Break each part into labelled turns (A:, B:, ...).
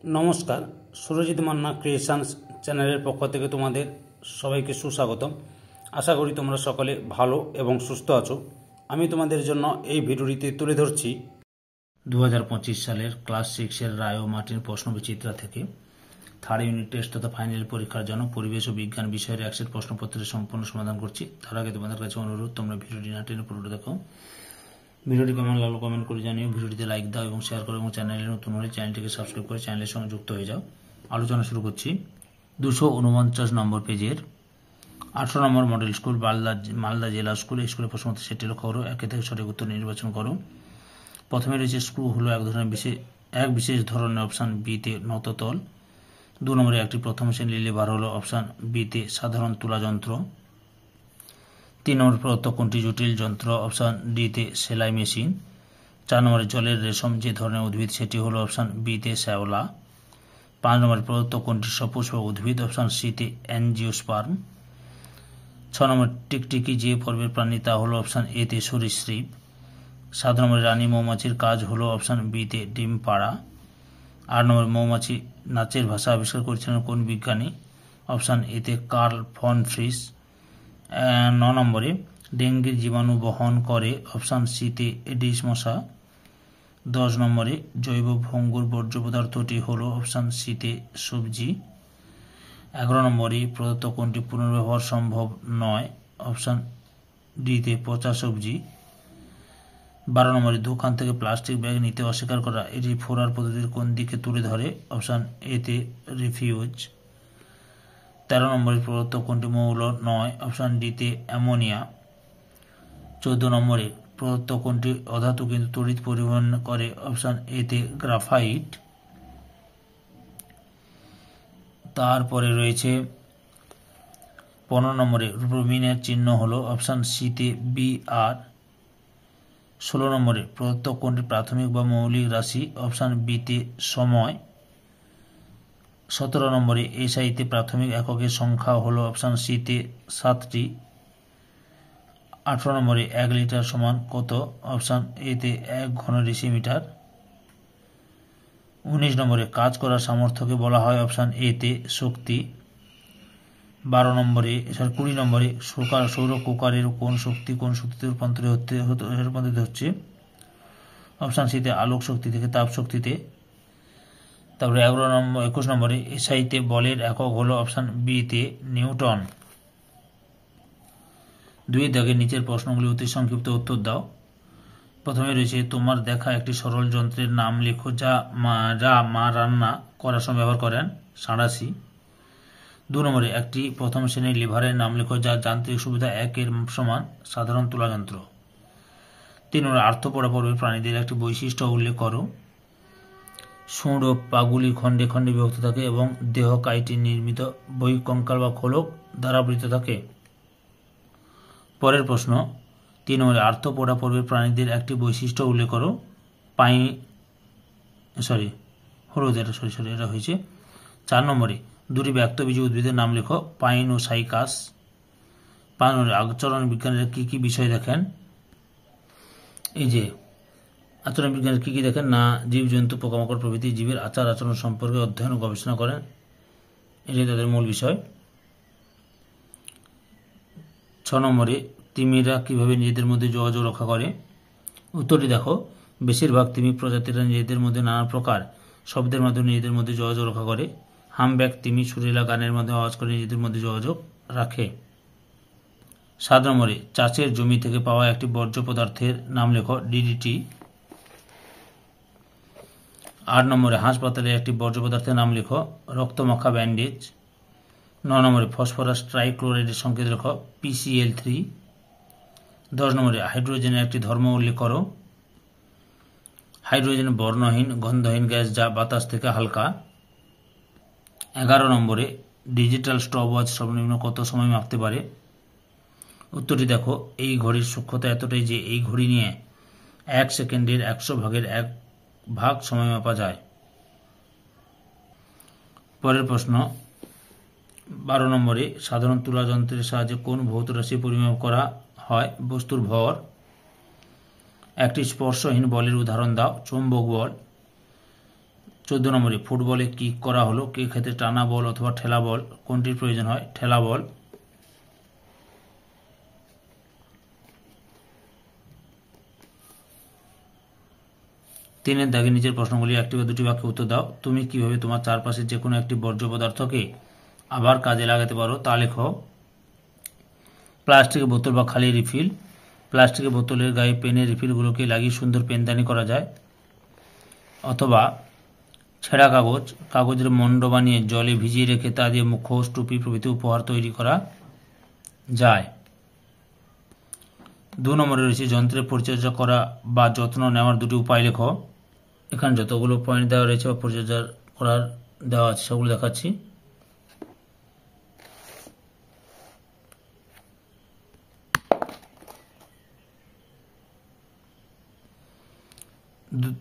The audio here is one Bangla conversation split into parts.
A: নমস্কার, সুরজিৎ মান্না ক্রিয়েশনস চ্যানেলের পক্ষ থেকে তোমাদের সবাইকে সুস্বাগতম। আশা করি তোমরা সকলে ভালো এবং সুস্থ আছো। আমি তোমাদের জন্য এই ভিডিওটিতে তুলে ধরছি 2025 সালের ক্লাস 6-এর রায় ও মার্টিন প্রশ্নবিচিত্রা থেকে থার্ড ইউনিট টেস্ট তথা ফাইনাল পরীক্ষার জন্য পরিবেশ ও বিজ্ঞান বিষয়ের 100 প্রশ্নপত্রের সম্পূর্ণ সমাধান করছি। তার আগে তোমাদের কাছে অনুরোধ, তোমরা ভিডিওটি না টেনে পুরোটা দেখো। ভিডিওটি কেমন লাগলো কমেন্ট করে জানিও, ভিডিওটিতে লাইক দাও এবং শেয়ার করো, এবং চ্যানেলে নতুন হলে চ্যানেলটিকে সাবস্ক্রাইব করে চ্যানেলের সঙ্গে যুক্ত হয়ে যাও। আলোচনা শুরু করছি। 249 নম্বর পেজের 18 নম্বর মডেল স্কুল মালদা জেলা স্কুলের প্রশ্নপত্র সেটটি লক্ষ্য করো। একে থেকে সঠিক উত্তর নির্বাচন করো। প্রথমে রয়েছে স্ক্রু হলো এক বিশেষ ধরনের, অপশান বিতে নততল। 2 নম্বরে একটি প্রথম শ্রেণীর লিভার হলো, অপশান বিতে সাধারণ তুলা যন্ত্র। 3 নম্বর প্রদত্ত কোনটি জটিল যন্ত্র, অপশান ডিতে সেলাই মেশিন। 4 নম্বরে জলের রেশম যে ধরনের উদ্ভিদ, সেটি হলো, অপশান বিতে শ্যাওলা। 5 নম্বরে প্রদত্ত কোনটি সপুষ্পক উদ্ভিদ, অপশান সিতে অ্যানজিওস্পার্ম। 6 নম্বর টিকটিকি যে পর্বের প্রাণী, তা হলো, অপশান এতে সরীসৃপ। 7 নম্বরে রানী মৌমাছির কাজ হলো, অপশান বিতে ডিম পাড়া। 8 নম্বরে মৌমাছি নাচের ভাষা আবিষ্কার করেছিলেন কোন বিজ্ঞানী, অপশান এতে কার্ল ফন ফ্রিস। 9 নম্বরে ডেঙ্গির জীবাণু বহন করে, অপশান সিতে এডিস মশা। 10 নম্বরে জৈব ভঙ্গুর বর্জ্য পদার্থটি হলো, অপশান সিতে সবজি। 11 নম্বরে প্রদত্ত কোনটি পুনর্ব্যবহার সম্ভব নয়, অপশান ডিতে পচা সবজি। 12 নম্বরে দোকান থেকে প্লাস্টিক ব্যাগ নিতে অস্বীকার করা, এটি ফোরার পদ্ধতির কোন দিকে তুলে ধরে, অপশান এতে রিফিউজ। 13 নম্বরে প্রদত্ত কোনটি মৌল নয়, অপশান ডিতে অ্যামোনিয়া। 14 নম্বরে প্রদত্ত কোনটি অধাতু কিন্তু তড়িৎ পরিবহন করে, অপশান এতে গ্রাফাইট। তারপরে রয়েছে 15 নম্বরে ব্রোমিনের চিহ্ন হলো, অপশান সিতে BR। 16 নম্বরে প্রদত্ত কোনটি প্রাথমিক বা মৌলিক রাশি, অপশান বিতে সময়। 17 নম্বরে এসআইতে প্রাথমিক এককের সংখ্যা হলো, অপশান সিতে 7টি। 18 নম্বরে 1 লিটার সমান কত, অপশান এতে 1 ঘন ডেসিমিটার। 19 নম্বরে কাজ করার সামর্থ্যকে বলা হয়, অপশান এতে শক্তি। 20 নম্বরে সৌর কুকারের কোন শক্তিতে রূপান্তরিত হচ্ছে, অপশান সিতে আলোক শক্তি থেকে তাপ শক্তিতে। তারপরে 21 নম্বরে এসআইতে বলের একক হলো, অপশান বিতে নিউটন। 2 দাগের নিচের প্রশ্নগুলি অতি সংক্ষিপ্ত উত্তর দাও। প্রথমে রয়েছে তোমার দেখা একটি সরল যন্ত্রের নাম লেখো যা মা রান্না করার সময় ব্যবহার করেন, সাঁড়াশি। 2 নম্বরে একটি প্রথম শ্রেণীর লিভারের নাম লেখো যার যান্ত্রিক সুবিধা 1-এর সমান, সাধারণ তুলা যন্ত্র। 3 নম্বরে আর্থ্রোপোডা পর্বের প্রাণীদের একটি বৈশিষ্ট্য উল্লেখ করো। সুঁড় ও পাগুলি খণ্ডে খণ্ডে বিভক্ত থাকে এবং দেহ কাইটিন নির্মিত বহিঃকঙ্কাল বা খোলক দ্বারা আবৃত থাকে। পরের প্রশ্ন, 3 নম্বরে আর্থ্রোপোডা পর্বের প্রাণীদের একটি বৈশিষ্ট্য উল্লেখ করো। এটা হয়েছে। 4 নম্বরে 2টি ব্যক্তবীজী উদ্ভিদের নাম লেখো, পাইন ও সাইকাস। 5 নম্বরে আচরণ বিজ্ঞানের কি কি বিষয় দেখেন, এই যে আচরণ বিজ্ঞানের কি দেখেন না, জীবজন্তু পোকামাকড় প্রভৃতি জীবের আচার আচরণ সম্পর্কে অধ্যয়ন ও গবেষণা করেন, এটাই তাদের মূল বিষয়। 6 নম্বরে তিমিরা কিভাবে নিজেদের মধ্যে যোগাযোগ রক্ষা করে, উত্তরটি দেখো। বেশিরভাগ তিমি প্রজাতিরা নিজেদের মধ্যে নানা প্রকার শব্দের মাধ্যমে নিজেদের মধ্যে যোগাযোগ রক্ষা করে। হামব্যাক তিমি সুরেলা গানের মাধ্যমে আওয়াজ করে নিজেদের মধ্যে যোগাযোগ রাখে। 7 নম্বরে চাষের জমি থেকে পাওয়া একটি বর্জ্য পদার্থের নাম লেখো, DDT। 8 নম্বরে হাসপাতালের একটি বর্জ্য পদার্থের নাম লেখো, রক্তমাখা ব্যান্ডেজ। 9 নম্বরে ফসফরাস ট্রাইক্লোরাইডের সংকেত লেখো, PCl3। 10 নম্বরে হাইড্রোজেনের একটি ধর্ম উল্লেখ করো। হাইড্রোজেন বর্ণহীন গন্ধহীন গ্যাস যা বাতাস থেকে হালকা। 11 নম্বরে ডিজিটাল স্টপওয়াচ সর্বনিম্ন কত সময় মাপতে পারে, উত্তরটি দেখো। এই ঘড়ির সূক্ষ্মতা এতটাই যে এই ঘড়ি নিয়ে 1 সেকেন্ডের 100 ভাগের 1 ভাগ সময় মাপা যায়। পরের প্রশ্ন, 12 নম্বরে সাধারণ তুলা যন্ত্রের সাহায্যে কোন ভৌত রাশি পরিমাপ করা হয়, বস্তুর ভর। একটি স্পর্শহীন বলের উদাহরণ দাও, চৌম্বক বল। 14 নম্বরে ফুটবলে কিক করা হলো কে ক্ষেত্রে টানা বল অথবা ঠেলা বল কোনটির প্রয়োজন হয়? ঠেলা বল। 3 দাগে নিচের প্রশ্নগুলি একটি বা দুটি বাক্যে উত্তর দাও। তুমি কিভাবে তোমার চারপাশে যে কোনো একটি বর্জ্য পদার্থকে আবার কাজে লাগাতে পারো তা লেখো। প্লাস্টিকের বোতল বা খালি রিফিল। প্লাস্টিকের বোতলের গায়ে পেনের রিফিলগুলোকে লাগিয়ে সুন্দর পেনদানি করা যায়। অথবা ছেঁড়া কাগজের মণ্ড বানিয়ে জলে ভিজিয়ে রেখে তা দিয়ে মুখোশ, টুপি প্রভৃতি উপহার তৈরি করা যায়। 2 নম্বরে রয়েছে যন্ত্রের পরিচর্যা করা বা যত্ন নেওয়ার দুটি উপায় লেখো। এখানে যতগুলো পয়েন্ট দেওয়া রয়েছে বা পরিচর্যা করার দেওয়া আছে সেগুলো দেখাচ্ছি।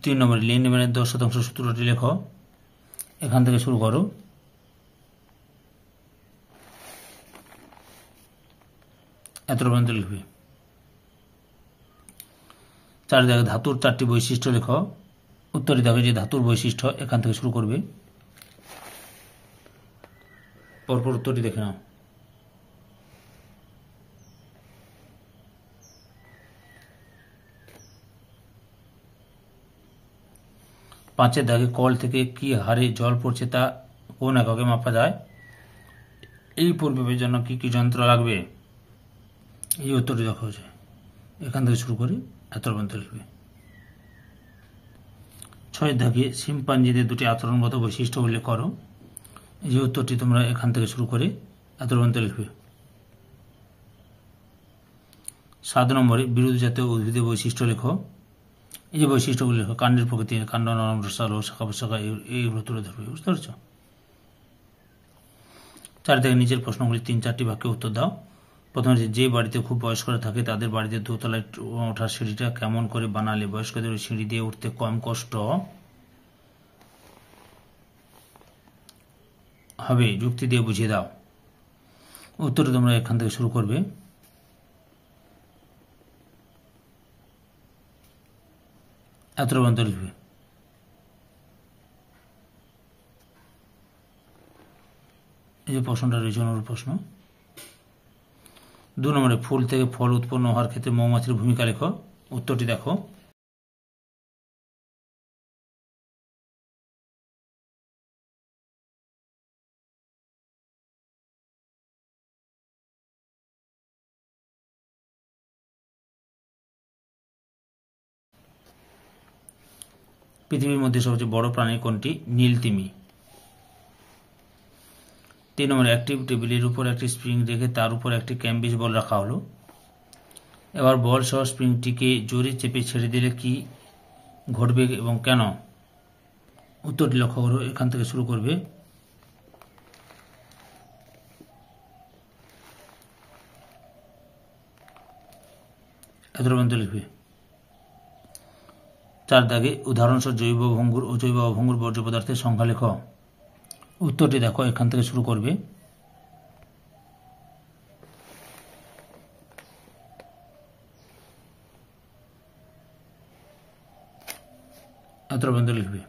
A: তিন নম্বরে লেনদেনের 10% সূত্রটি লেখো। এখান থেকে শুরু করো। এত পর্যন্ত লিখবে। 4 দাগে ধাতুর 4টি বৈশিষ্ট্য লেখো। উত্তরে দেখো যে ধাতুর বৈশিষ্ট্য এখান থেকে শুরু করবে। পরপর উত্তরটি দেখে নাও। 5 দাগে কল থেকে কি হারে জল পড়ছে তা কোন এককে মাপা যায়? এই পরিমাপের জন্য কি কি যন্ত্র লাগবে? এই উত্তরটি দেখা হয়েছে। এখান থেকে শুরু করে এত পর্যন্ত লিখবে। 6 দাগে শিম্পাঞ্জিদের দুটি আচরণগত বৈশিষ্ট্য উল্লেখ করো। এই উত্তরটি তোমরা এখান থেকে শুরু করে এত পর্যন্ত লিখবে। 7 নম্বরে বিরোধী জাতীয় উদ্ভিদের বৈশিষ্ট্য লেখো। এই যে বৈশিষ্ট্যগুলি লেখো। কাণ্ডের প্রকৃতি, কাণ্ড নরম রসালো, শাখা প্রশাখা এইগুলো তুলে ধরবে। বুঝতে পারছ? 4 থেকে নিচের প্রশ্নগুলি 3-4টি বাক্যে উত্তর দাও। প্রথমে যে বাড়িতে খুব বয়স্করা থাকে তাদের বাড়িতে দোতলায় ওঠার সিঁড়িটা কেমন করে বানালে বয়স্কদের সিঁড়ি দিয়ে উঠতে কম কষ্ট হবে? যুক্তি দিয়ে বুঝিয়ে দাও। উত্তরটি তোমরা এখান থেকে শুরু করবে। এত পর্যন্ত লিখবে। এই যে প্রশ্নটা রয়েছে অনুরূপ প্রশ্ন। 2 নম্বরে ফুল থেকে ফল উৎপন্ন হওয়ার ক্ষেত্রে মৌমাছির ভূমিকা লেখো। উত্তরটি দেখো। পৃথিবীর মধ্যে সবচেয়ে বড় প্রাণী কোনটি? নীলতিমি। 3 নম্বরে একটি টেবিলের উপর একটি স্প্রিং রেখে তার উপর একটি ক্যাম্বিস বল রাখা হলো। এবার বল সহ স্প্রিংটিকে জোরে চেপে ছেড়ে দিলে কি ঘটবে এবং কেন? উত্তরটি লক্ষ্য করো। এখান থেকে শুরু করবে। এত পর্যন্ত লিখবে। 4 দাগে উদাহরণস্বরূপ জৈব ভঙ্গুর ও জৈব অভঙ্গুর বর্জ্য পদার্থের সংখ্যা লেখ। উত্তরটি দেখো। এখান থেকে শুরু করবে। এত পর্যন্ত লিখবে।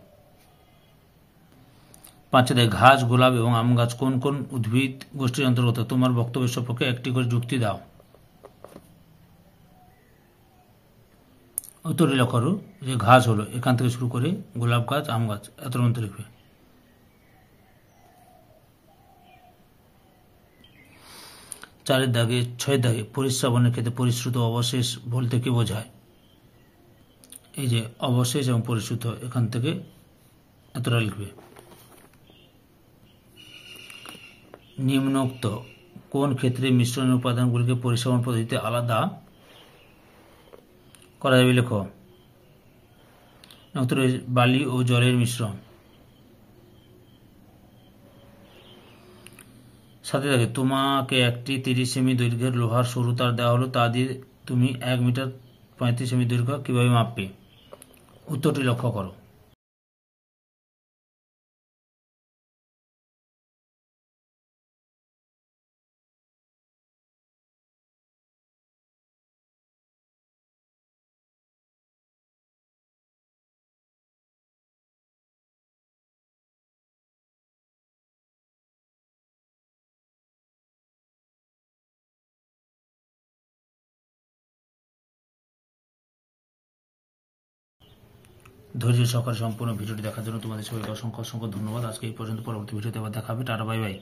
A: 5 দাগে ঘাস, গোলাপ এবং আম গাছ কোন কোন উদ্ভিদ গোষ্ঠীর অন্তর্গত? তোমার বক্তব্যের সপক্ষে একটি করে যুক্তি দাও। উত্তরটি লক্ষ্য করো যে ঘাস হলো। এখান থেকে শুরু করে গোলাপ গাছ, আম গাছ। এত পর্যন্ত লিখবে। 6 দাগে পরিশ্রাবণের ক্ষেত্রে পরিশ্রুত অবশেষ বলতে কি বোঝায়? এই যে অবশেষ এবং পরিশ্রুত এখান থেকে এতটা লিখবে। নিম্নোক্ত কোন ক্ষেত্রে মিশ্রণের উপাদানগুলিকে পরিশ্রাবণ পদ্ধতিতে আলাদা করা যাবে লেখো। উত্তরে বালি ও জলের মিশ্রণ। 7 দাগে তোমাকে একটি 30 সেমি দৈর্ঘ্যের লোহার সরু তার দেওয়া হলো, তা দিয়ে তুমি 1 মিটার 35 সেমি দৈর্ঘ্য কিভাবে মাপবে? উত্তরটি লক্ষ্য করো। ধৈর্য সহকারে সম্পূর্ণ ভিডিওটি দেখার জন্য তোমাদের সবাইকে অসংখ্য অসংখ্য ধন্যবাদ। আজকে এই পর্যন্ত, পরবর্তী ভিডিওতে আবার দেখা হবে। Tata, bye bye.